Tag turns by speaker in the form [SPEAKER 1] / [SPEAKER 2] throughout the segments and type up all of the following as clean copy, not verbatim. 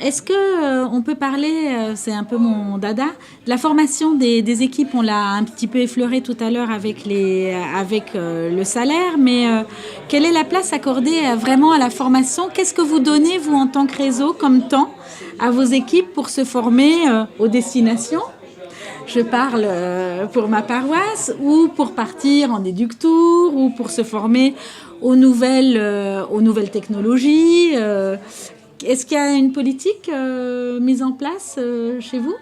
[SPEAKER 1] Est-ce que on peut parler, c'est un peu mon dada, de la formation des équipes? On l'a un petit peu effleuré tout à l'heure avec le salaire, mais quelle est la place accordée vraiment à la formation? Qu'est-ce que vous donnez, vous, en tant que réseau, comme temps à vos équipes pour se former aux destinations? Je parle pour ma paroisse, ou pour partir en éductour, ou pour se former aux nouvelles technologies. Est-ce qu'il y a une politique mise en place chez vous?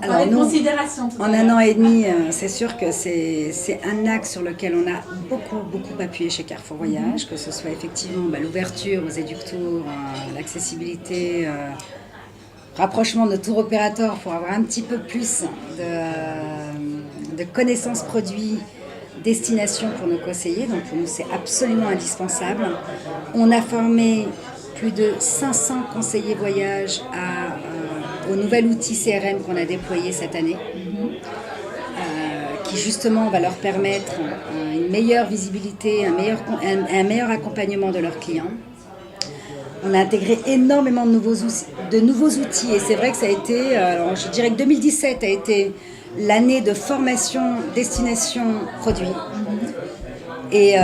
[SPEAKER 2] Alors nous, en un an et demi, c'est sûr que c'est un axe sur lequel on a beaucoup appuyé chez Carrefour Voyage, que ce soit effectivement l'ouverture aux éductours, l'accessibilité, rapprochement de tour opérateur pour avoir un petit peu plus de connaissances produits, destination pour nos conseillers. Donc pour nous, c'est absolument indispensable. On a formé plus de 500 conseillers voyage au nouvel outil CRM qu'on a déployé cette année, qui justement va leur permettre une meilleure visibilité, un meilleur accompagnement de leurs clients. On a intégré énormément de nouveaux outils, et c'est vrai que ça a été, alors je dirais que 2017 a été l'année de formation destination produit. Et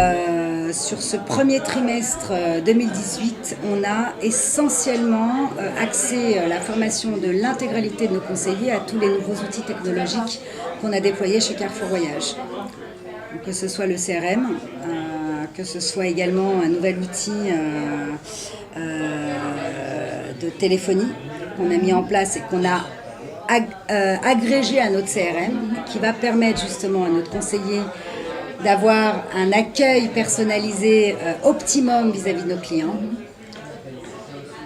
[SPEAKER 2] sur ce premier trimestre 2018, on a essentiellement axé la formation de l'intégralité de nos conseillers à tous les nouveaux outils technologiques qu'on a déployés chez Carrefour Voyage. Donc, que ce soit le CRM, que ce soit également un nouvel outil de téléphonie qu'on a mis en place et qu'on a agrégé à notre CRM, qui va permettre justement à notre conseiller d'avoir un accueil personnalisé optimum vis-à-vis de nos clients,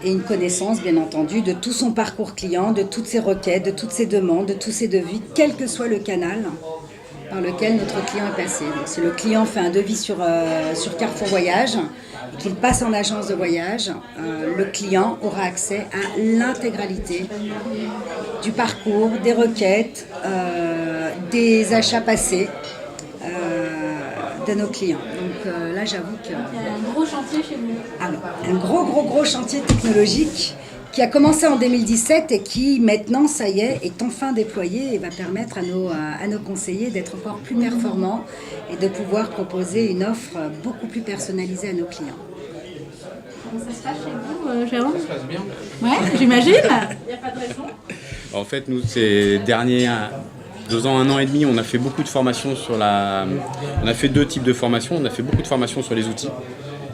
[SPEAKER 2] et une connaissance bien entendu de tout son parcours client, de toutes ses requêtes, de toutes ses demandes, de tous ses devis, quel que soit le canal par lequel notre client est passé. Donc, si le client fait un devis sur Carrefour Voyage et qu'il passe en agence de voyage, le client aura accès à l'intégralité du parcours, des requêtes, des achats passés de nos clients. Donc là, j'avoue que...
[SPEAKER 1] Il y a un gros chantier chez vous.
[SPEAKER 2] Alors, un gros chantier technologique qui a commencé en 2017 et qui maintenant, ça y est enfin déployé et va permettre à nos conseillers d'être encore plus performants et de pouvoir proposer une offre beaucoup plus personnalisée à nos clients.
[SPEAKER 1] Comment ça se passe chez vous, Jérôme?
[SPEAKER 3] Ça se passe bien.
[SPEAKER 1] Ouais, j'imagine. Il n'y a pas de raison.
[SPEAKER 3] En fait, nous, ces derniers 2 ans, 1 an et demi, on a fait beaucoup de formations on a fait 2 types de formations. On a fait beaucoup de formations sur les outils.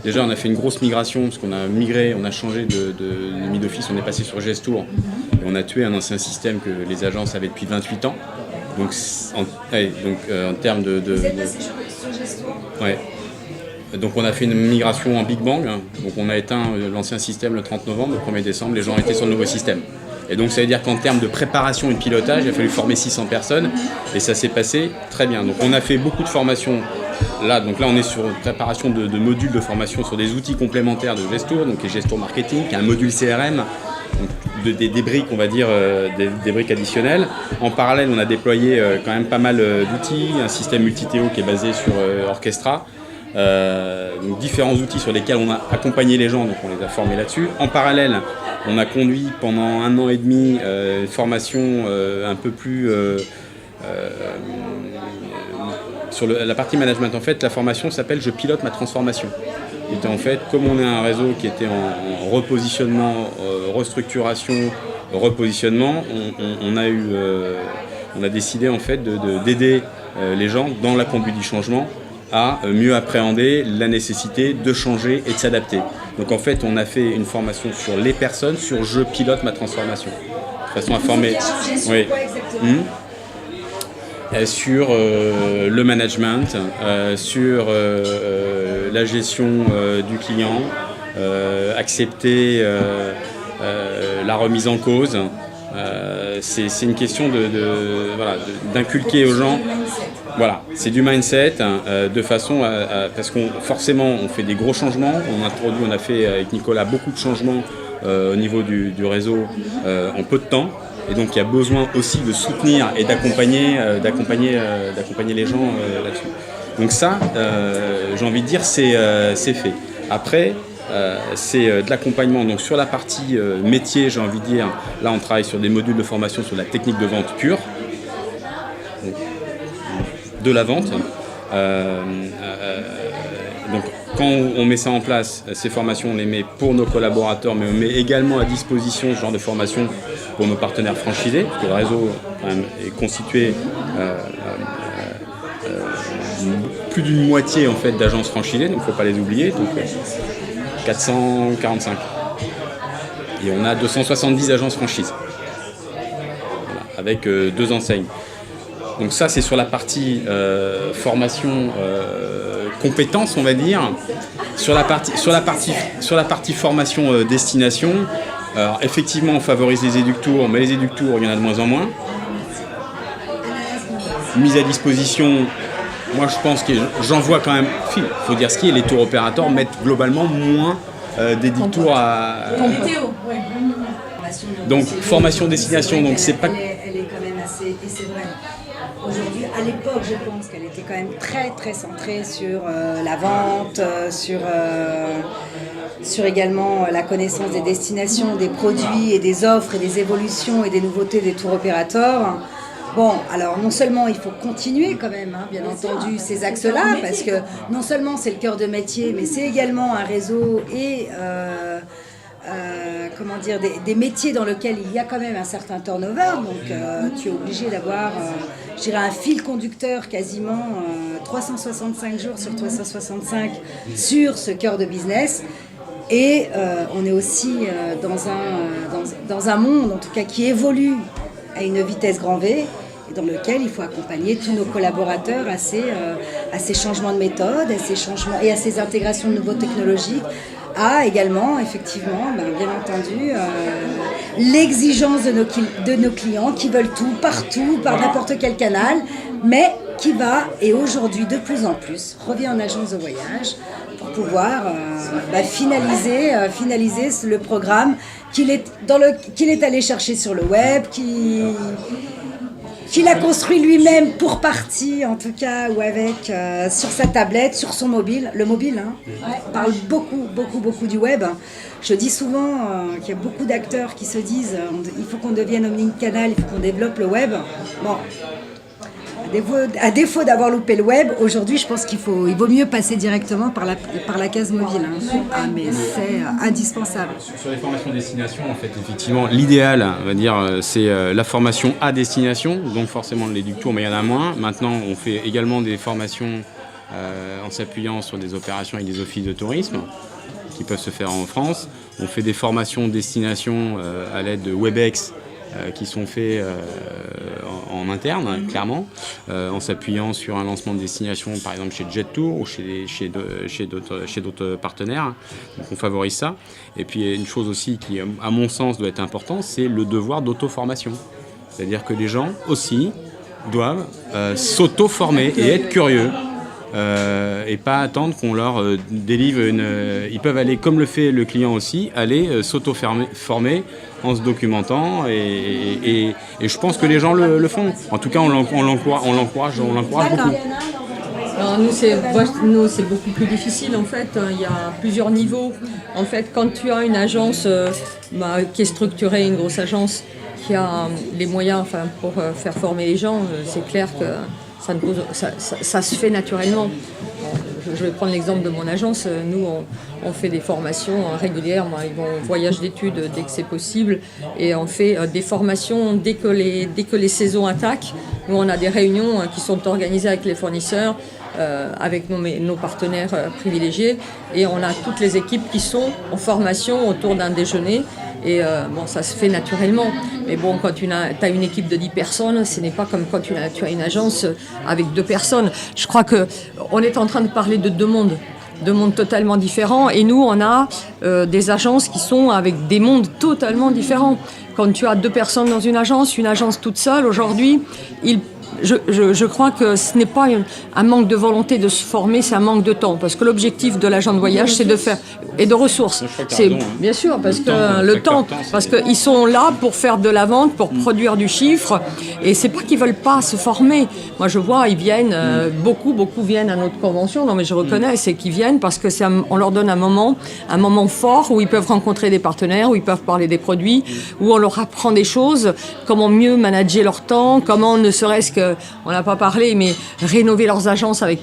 [SPEAKER 3] Déjà, on a fait une grosse migration, parce qu'on a migré, on a changé de mid-office, on est passé sur Gestour. Et on a tué un ancien système que les agences avaient depuis 28 ans. Donc, en termes de...
[SPEAKER 2] Vous êtes passé sur Gestour ?
[SPEAKER 3] Ouais. Donc on a fait une migration en Big Bang. Donc on a éteint l'ancien système le 30 novembre, le 1er décembre, les gens étaient sur le nouveau système. Et donc ça veut dire qu'en termes de préparation et de pilotage, il a fallu former 600 personnes et ça s'est passé très bien. Donc on a fait beaucoup de formations là. Donc là on est sur une préparation de modules de formation sur des outils complémentaires de Gestour, donc Gestour Marketing, qui est un module CRM, donc des briques, on va dire, des briques additionnelles. En parallèle, on a déployé quand même pas mal d'outils, un système multi-TO qui est basé sur Orchestra. Donc différents outils sur lesquels on a accompagné les gens, donc on les a formés là-dessus. En parallèle, on a conduit pendant 1 an et demi une formation un peu plus sur la partie management. En fait, la formation s'appelle « Je pilote ma transformation ». Et en fait, comme on est un réseau qui était en repositionnement, restructuration, repositionnement, on a décidé en fait d'aider les gens dans la conduite du changement à mieux appréhender la nécessité de changer et de s'adapter. Donc en fait, on a fait une formation sur les personnes, sur « Je pilote ma transformation », de façon à former... Oui. Sur le management, sur la gestion du client, accepter la remise en cause, c'est une question d'inculquer aux gens. Voilà, c'est du mindset, de façon parce qu'on forcément on fait des gros changements. On a fait avec Nicolas beaucoup de changements au niveau du réseau en peu de temps. Et donc il y a besoin aussi de soutenir et d'accompagner les gens là-dessus. Donc ça, j'ai envie de dire, c'est fait. Après, c'est de l'accompagnement. Donc sur la partie métier, j'ai envie de dire, là on travaille sur des modules de formation sur la technique de vente pure, donc, de la vente. Donc quand on met ça en place, ces formations, on les met pour nos collaborateurs, mais on met également à disposition ce genre de formation pour nos partenaires franchisés, parce que le réseau quand même, est constitué plus d'une moitié en fait d'agences franchisées, donc il ne faut pas les oublier, donc 445. Et on a 270 agences franchises, voilà, avec 2 enseignes. Donc ça c'est sur la partie formation compétences, on va dire. Sur la partie formation destination, alors effectivement on favorise les éductours, mais les éductours il y en a de moins en moins. Mise à disposition, moi je pense que j'en vois quand même, il faut dire ce qui est, les tours opérateurs mettent globalement moins d'éductours à... Donc formation destination, donc c'est pas...
[SPEAKER 2] Elle est quand même assez, et c'est vrai. Aujourd'hui, à l'époque, je pense qu'elle était quand même très très centrée sur la vente, sur également la connaissance des destinations, des produits et des offres et des évolutions et des nouveautés des tours opérateurs. Bon, alors non seulement il faut continuer quand même, hein, bien entendu, ces axes-là, parce que non seulement c'est le cœur de métier, mais c'est également un réseau et des métiers dans lesquels il y a quand même un certain turnover, donc tu es obligé d'avoir, je dirais, un fil conducteur quasiment 365 jours sur 365 sur ce cœur de business. Et on est aussi dans un monde, en tout cas, qui évolue à une vitesse grand V, et dans lequel il faut accompagner tous nos collaborateurs à ces changements de méthode, à ces changements et à ces intégrations de nouveaux technologies, à également, effectivement, bien entendu, l'exigence de nos clients qui veulent tout, partout, par n'importe quel canal, mais qui va, et aujourd'hui de plus en plus, revient en agence de voyage pour pouvoir finaliser le programme qu'il est allé chercher sur le web, qu'il a construit lui-même pour partie, en tout cas, ou avec, sur sa tablette, sur son mobile. Le mobile, on parle beaucoup du web. Je dis souvent qu'il y a beaucoup d'acteurs qui se disent il faut qu'on devienne omnicanal, il faut qu'on développe le web. Bon, à défaut d'avoir loupé le web, aujourd'hui, je pense il vaut mieux passer directement par la case mobile. Mais c'est indispensable.
[SPEAKER 3] Sur les formations destination, en fait, effectivement, l'idéal, on va dire, c'est la formation à destination, donc forcément l'éductour, mais il y en a moins. Maintenant, on fait également des formations en s'appuyant sur des opérations avec des offices de tourisme qui peuvent se faire en France. On fait des formations destination à l'aide de Webex, qui sont faits en interne, clairement, en s'appuyant sur un lancement de destination, par exemple chez Jet Tour ou chez d'autres partenaires. Donc on favorise ça. Et puis une chose aussi qui, à mon sens, doit être importante, c'est le devoir d'auto-formation. C'est-à-dire que les gens aussi doivent s'auto-former et être curieux. Et pas attendre qu'on leur délivre ils peuvent aller, comme le fait le client aussi, aller s'auto-former en se documentant et je pense que les gens le font. En tout cas, on l'encourage beaucoup.
[SPEAKER 4] Alors nous, c'est beaucoup plus difficile en fait. Il y a plusieurs niveaux. En fait, quand tu as une agence qui est structurée, une grosse agence qui a les moyens pour faire former les gens, c'est clair que ça se fait naturellement. Je vais prendre l'exemple de mon agence. Nous, on fait des formations régulières. On voyage d'études dès que c'est possible. Et on fait des formations dès que les saisons attaquent. Nous, on a des réunions qui sont organisées avec les fournisseurs, avec nos partenaires privilégiés. Et on a toutes les équipes qui sont en formation autour d'un déjeuner. Et ça se fait naturellement. Mais bon, quand tu as une équipe de 10 personnes, ce n'est pas comme quand tu as une agence avec 2 personnes. Je crois qu'on est en train de parler de 2 mondes. deux mondes totalement différents. Et nous, on a des agences qui sont avec des mondes totalement différents. Quand tu as deux personnes dans une agence toute seule, aujourd'hui, je crois que ce n'est pas un manque de volonté de se former, c'est un manque de temps. Parce que l'objectif de l'agent de voyage, c'est de faire... Et de ressources. C'est bien sûr, parce que le temps, parce qu'ils sont là pour faire de la vente, pour produire du chiffre. Et c'est pas qu'ils veulent pas se former. Moi, je vois, ils viennent, beaucoup viennent à notre convention. Non, mais je reconnais, c'est qu'ils viennent parce que on leur donne un moment fort où ils peuvent rencontrer des partenaires, où ils peuvent parler des produits, où on leur apprend des choses, comment mieux manager leur temps, comment ne serait-ce que, on n'a pas parlé, mais rénover leurs agences avec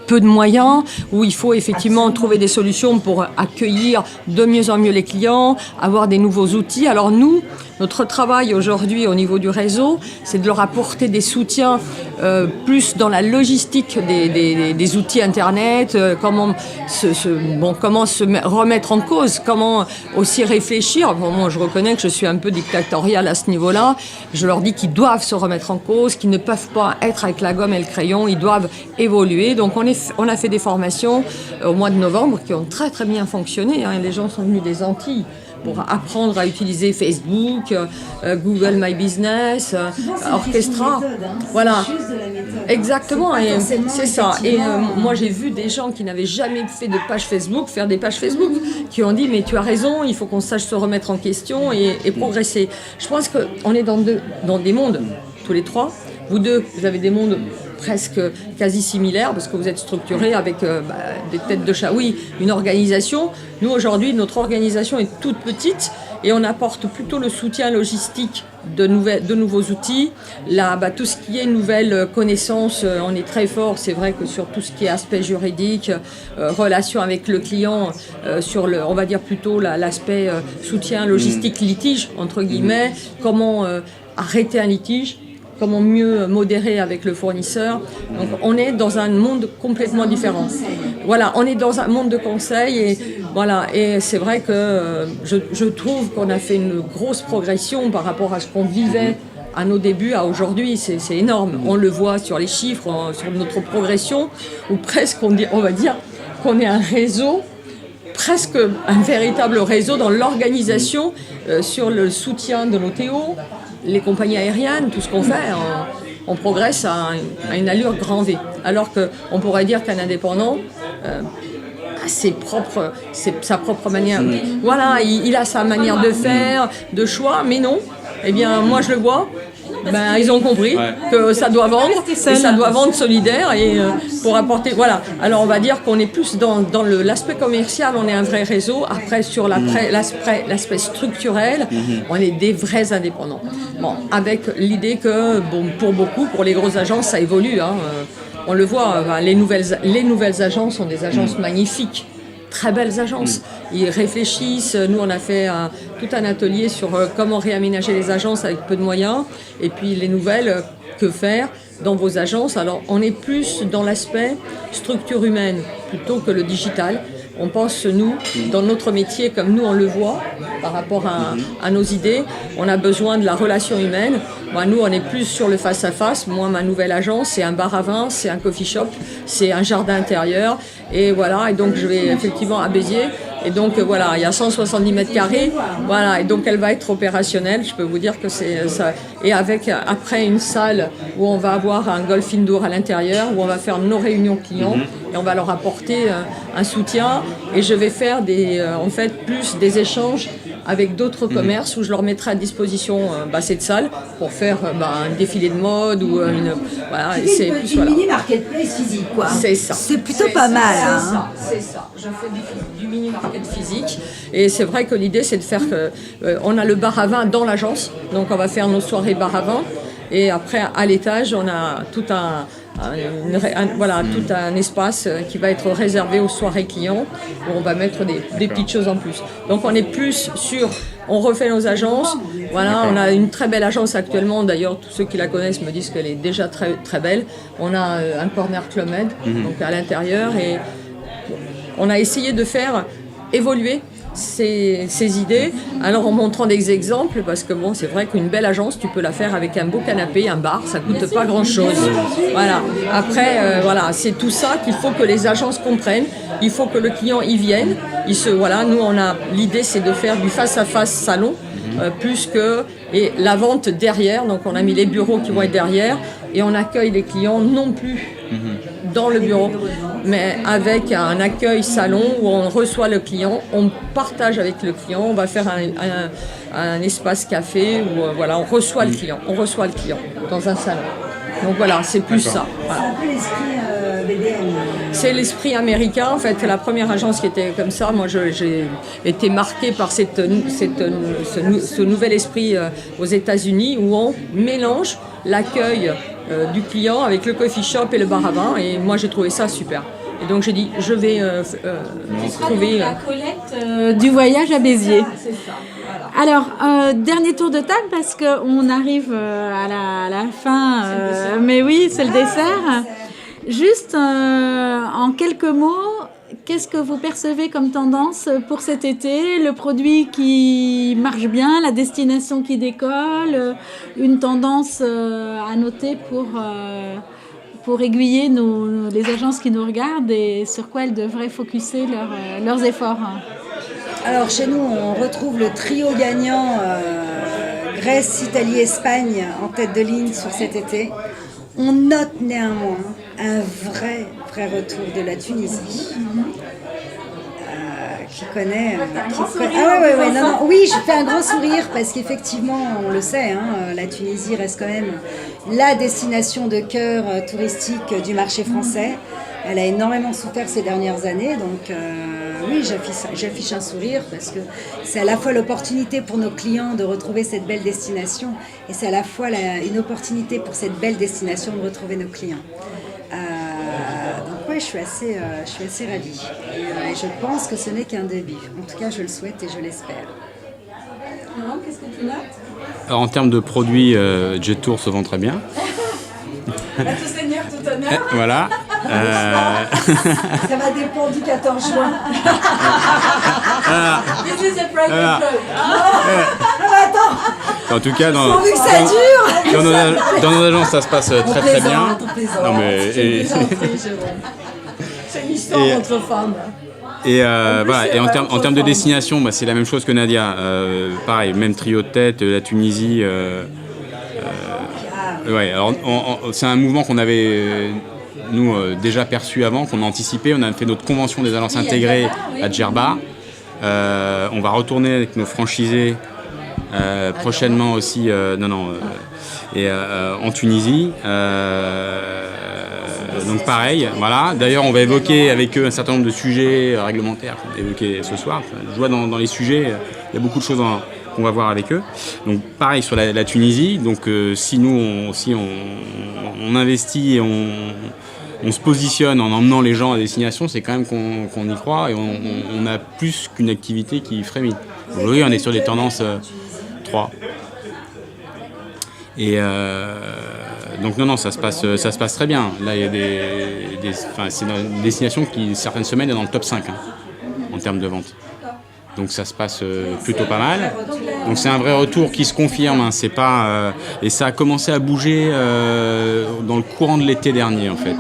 [SPEAKER 4] peu de moyens, où il faut effectivement trouver des solutions pour accueillir de mieux en mieux les clients, avoir des nouveaux outils. Alors nous, notre travail aujourd'hui au niveau du réseau, c'est de leur apporter des soutiens plus dans la logistique des outils Internet, comment se remettre en cause, comment aussi réfléchir. Bon, moi, je reconnais que je suis un peu dictatoriale à ce niveau-là. Je leur dis qu'ils doivent se remettre en cause, qu'ils ne peuvent pas être avec la gomme et le crayon, ils doivent évoluer. Donc on a fait des formations au mois de novembre qui ont très très bien fonctionné. Hein. Les gens sont venus des Antilles pour apprendre à utiliser Facebook, Google My Business, Orchestra. Voilà. Exactement, et c'est ça. Et moi, j'ai vu des gens qui n'avaient jamais fait de page Facebook faire des pages Facebook, qui ont dit « mais tu as raison, il faut qu'on sache se remettre en question et progresser ». Je pense qu'on est dans des mondes, tous les trois. Vous deux, vous avez des mondes presque quasi similaires parce que vous êtes structurés avec des têtes de chat. Oui, une organisation. Nous, aujourd'hui, notre organisation est toute petite et on apporte plutôt le soutien logistique de nouveaux outils. Là, tout ce qui est nouvelles connaissances, on est très fort. C'est vrai que sur tout ce qui est aspect juridique, relation avec le client, on va dire plutôt l'aspect soutien logistique, litige, entre guillemets, comment arrêter un litige, comment mieux modérer avec le fournisseur. Donc on est dans un monde complètement différent. Voilà, on est dans un monde de conseil et c'est vrai que je trouve qu'on a fait une grosse progression par rapport à ce qu'on vivait à nos débuts à aujourd'hui. C'est énorme. On le voit sur les chiffres, sur notre progression, où presque on va dire qu'on est un réseau, presque un véritable réseau dans l'organisation sur le soutien de nos TO, les compagnies aériennes, tout ce qu'on fait, on progresse à une allure grand V. Alors qu'on pourrait dire qu'un indépendant, c'est sa propre manière. Voilà, il a sa manière de faire, de choix, mais non. Eh bien, moi, je le vois. Ils ont compris que ça doit vendre, et ça doit vendre solidaire et pour apporter. Voilà. Alors on va dire qu'on est plus dans l'aspect commercial, on est un vrai réseau. Après sur l'aspect structurel, on est des vrais indépendants. Bon, avec l'idée que pour les grosses agences, ça évolue. Hein. On le voit. Les nouvelles agences sont des agences magnifiques. Très belles agences. Ils réfléchissent. Nous, on a fait tout un atelier sur comment réaménager les agences avec peu de moyens. Et puis les nouvelles, que faire dans vos agences. Alors, on est plus dans l'aspect structure humaine plutôt que le digital. On pense, nous, dans notre métier, comme nous on le voit, par rapport à nos idées, on a besoin de la relation humaine. Nous, on est plus sur le face-à-face. Moi, ma nouvelle agence, c'est un bar à vin, c'est un coffee shop, c'est un jardin intérieur. Et voilà, et donc je vais effectivement à Béziers. Et donc voilà, il y a 170 mètres carrés. Voilà, et donc elle va être opérationnelle. Je peux vous dire que c'est ça. Et avec après une salle où on va avoir un golf indoor à l'intérieur, où on va faire nos réunions clients et on va leur apporter un soutien. Et je vais faire en fait plus des échanges avec d'autres commerces où je leur mettrai à disposition cette salle pour faire un défilé de mode ou voilà. C'est plus
[SPEAKER 2] une mini marketplace physique, quoi.
[SPEAKER 4] C'est ça.
[SPEAKER 2] C'est plutôt pas mal.
[SPEAKER 4] C'est ça. Je fais du mini market physique et c'est vrai que l'idée c'est de faire que on a le bar à vin dans l'agence, donc on va faire nos soirées bar à vin et après à l'étage on a tout un espace qui va être réservé aux soirées clients où on va mettre des petites choses en plus. Donc on est plus sur, on refait nos agences. Voilà, on a une très belle agence actuellement. D'ailleurs, tous ceux qui la connaissent me disent qu'elle est déjà très très belle. On a un corner Club Med donc à l'intérieur et on a essayé de faire évoluer ses idées, alors en montrant des exemples, parce que bon, c'est vrai qu'une belle agence, tu peux la faire avec un beau canapé, un bar, ça coûte pas grand-chose. Voilà. Après, voilà, c'est tout ça qu'il faut que les agences comprennent. Il faut que le client y vienne. Voilà, nous, l'idée, c'est de faire du face-à-face salon, plus que et la vente derrière. Donc, on a mis les bureaux qui vont être derrière, et on accueille les clients non plus dans le bureau, mais avec un accueil salon où on reçoit le client, on partage avec le client, on va faire un espace café où voilà, on reçoit le client dans un salon. Donc voilà, c'est plus ça. Voilà.
[SPEAKER 2] C'est un peu l'esprit BDM.
[SPEAKER 4] C'est l'esprit américain, en fait. La première agence qui était comme ça, moi j'ai été marquée par ce nouvel esprit aux États-Unis où on mélange l'accueil du client avec le coffee shop et le bar à vin, et moi j'ai trouvé ça super. Et donc j'ai dit, je vais trouver...
[SPEAKER 1] La collecte du voyage à Béziers.
[SPEAKER 4] C'est ça.
[SPEAKER 1] Alors, dernier tour de table parce qu'on arrive à la fin, mais oui, c'est le dessert. Juste en quelques mots, qu'est-ce que vous percevez comme tendance pour cet été? Le produit qui marche bien, la destination qui décolle, une tendance à noter pour aiguiller les agences qui nous regardent et sur quoi elles devraient focuser leurs efforts.
[SPEAKER 2] Alors chez nous, on retrouve le trio gagnant Grèce, Italie, Espagne en tête de ligne sur cet été. On note néanmoins un vrai retour de la Tunisie. Qui connaît... Oui, je fais un grand sourire parce qu'effectivement, on le sait, la Tunisie reste quand même la destination de cœur touristique du marché français. Elle a énormément souffert ces dernières années, donc oui, j'affiche un sourire parce que c'est à la fois l'opportunité pour nos clients de retrouver cette belle destination et c'est à la fois une opportunité pour cette belle destination de retrouver nos clients. Donc oui, je suis assez ravie et je pense que ce n'est qu'un début. En tout cas, je le souhaite et je l'espère.
[SPEAKER 1] Qu'est-ce que tu notes?
[SPEAKER 3] Alors, en termes de produits, Jet Tour se vend très bien.
[SPEAKER 1] À tout seigneur, tout honneur.
[SPEAKER 3] Voilà.
[SPEAKER 2] Ça va dépendre du 14 juin.
[SPEAKER 1] This is a private joke.
[SPEAKER 3] En tout cas,
[SPEAKER 2] Pourvu que ça dure.
[SPEAKER 3] dans nos agences, ça se passe très bien. Non, mais,
[SPEAKER 4] C'est une histoire entre femmes.
[SPEAKER 3] Et voilà. Et en termes de destination, c'est la même chose que Nadia. Pareil, même trio de tête, la Tunisie. Ouais, alors c'est un mouvement qu'on avait nous déjà perçu avant, qu'on a anticipé. On a fait notre convention des agences intégrées à Djerba. On va retourner avec nos franchisés prochainement aussi. En Tunisie. Donc pareil, voilà. D'ailleurs, on va évoquer avec eux un certain nombre de sujets réglementaires qu'on va évoquer ce soir. Je vois dans les sujets, il y a beaucoup de choses qu'on va voir avec eux. Donc pareil sur la Tunisie. Donc si nous on investit et on se positionne en emmenant les gens à destination, c'est quand même qu'on y croit et on a plus qu'une activité qui frémit. Aujourd'hui, on est sur des tendances 3. Et donc non, ça se passe très bien. Là, il y a c'est une destination qui, certaines semaines, est dans le top 5 en termes de vente. Donc ça se passe plutôt pas mal. Donc c'est un vrai retour qui se confirme. C'est pas et ça a commencé à bouger dans le courant de l'été dernier en fait,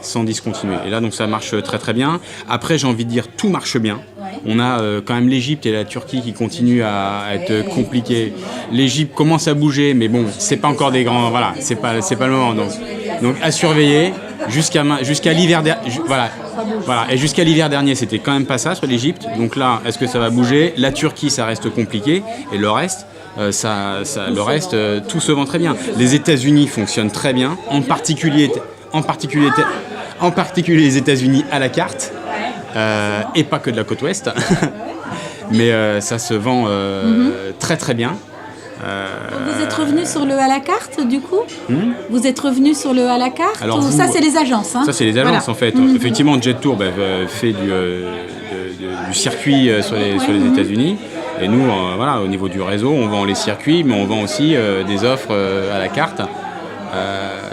[SPEAKER 3] sans discontinuer. Et là donc ça marche très très bien. Après j'ai envie de dire tout marche bien. On a quand même l'Égypte et la Turquie qui continuent à être compliqués. L'Égypte commence à bouger, mais bon, c'est pas encore des grands. Voilà, c'est pas le moment. Donc à surveiller jusqu'à l'hiver. Voilà. Et jusqu'à l'hiver dernier, c'était quand même pas ça sur l'Égypte. Donc là, est-ce que ça va bouger? La Turquie, ça reste compliqué, et le reste. Tout se vend très bien. Les États-Unis fonctionnent très bien, en particulier les États-Unis à la carte. Et pas que de la côte ouest, mais ça se vend très très bien.
[SPEAKER 1] Vous êtes revenu sur le à la carte du coup? Vous êtes revenu sur le à la carte?
[SPEAKER 3] Alors
[SPEAKER 1] ou ça c'est les agences?
[SPEAKER 3] Ça c'est les agences en fait. Effectivement, Jet Tour fait du circuit sur les États-Unis. Et nous, au niveau du réseau, on vend les circuits, mais on vend aussi des offres à la carte.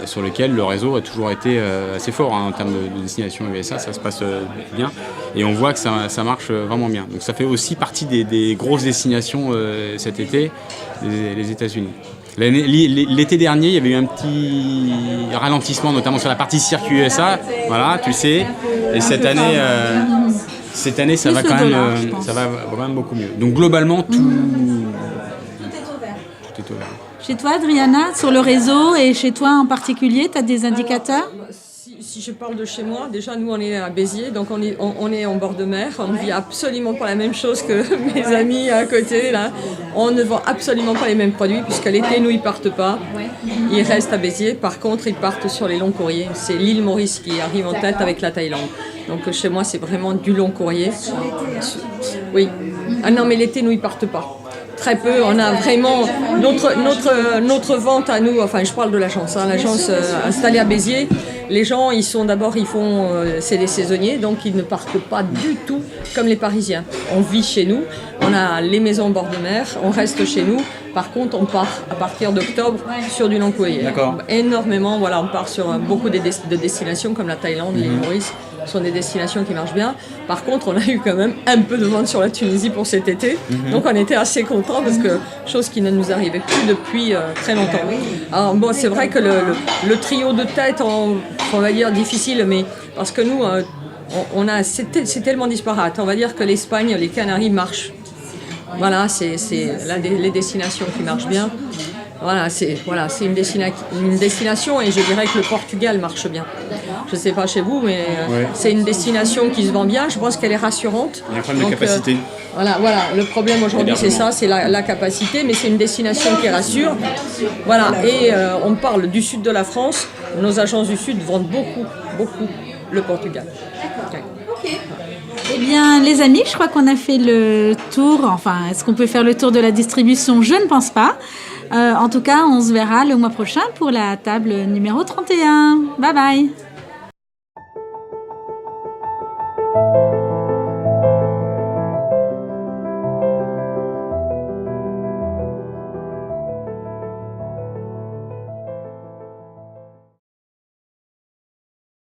[SPEAKER 3] sur lequel le réseau a toujours été assez fort en termes de destination USA, ça se passe bien et on voit que ça marche vraiment bien. Donc ça fait aussi partie des grosses destinations cet été, les États-Unis. L'été dernier, il y avait eu un petit ralentissement, notamment sur la partie circuit USA, voilà, tu sais, et cette année, ça va quand même, ça va vraiment beaucoup mieux. Donc globalement, tout est ouvert.
[SPEAKER 1] Chez toi, Adriana, sur le réseau et chez toi en particulier, tu as des indicateurs?
[SPEAKER 4] Si je parle de chez moi, déjà nous on est à Béziers, donc on est en bord de mer, on ne vit absolument pas la même chose que mes amis à côté là. On ne vend absolument pas les mêmes produits puisque l'été nous ils partent pas, ils restent à Béziers. Par contre ils partent sur les longs courriers. C'est l'île Maurice qui arrive en tête avec la Thaïlande. Donc chez moi c'est vraiment du long courrier. Oui. Ah non mais l'été nous ils partent pas. Très peu, on a vraiment notre vente à nous, enfin je parle de l'agence, l'agence installée à Béziers, les gens c'est des saisonniers, donc ils ne partent pas du tout comme les Parisiens. On vit chez nous, on a les maisons au bord de mer, on reste chez nous, par contre on part à partir d'octobre sur du long courrier.
[SPEAKER 3] D'accord.
[SPEAKER 4] Énormément, voilà, on part sur beaucoup de destinations comme la Thaïlande, l'île Maurice. Sont des destinations qui marchent bien. Par contre, on a eu quand même un peu de vente sur la Tunisie pour cet été. Donc on était assez contents parce que chose qui ne nous arrivait plus depuis très longtemps. Alors bon, c'est vrai que le trio de tête, on va dire difficile, mais parce que nous, c'est tellement disparate. On va dire que l'Espagne, les Canaries marchent. Voilà, c'est les destinations qui marchent bien. Voilà, c'est une destination et je dirais que le Portugal marche bien. Je ne sais pas chez vous, mais c'est une destination qui se vend bien. Je pense qu'elle est rassurante.
[SPEAKER 3] Il y a un problème de capacité.
[SPEAKER 4] Voilà, le problème aujourd'hui c'est ça, c'est la capacité, mais c'est une destination qui rassure. Voilà, et on parle du sud de la France. Nos agences du sud vendent beaucoup le Portugal.
[SPEAKER 1] Eh bien, les amis, je crois qu'on a fait le tour. Enfin, est-ce qu'on peut faire le tour de la distribution? Je ne pense pas. En tout cas, on se verra le mois prochain pour la table numéro 31. Bye bye.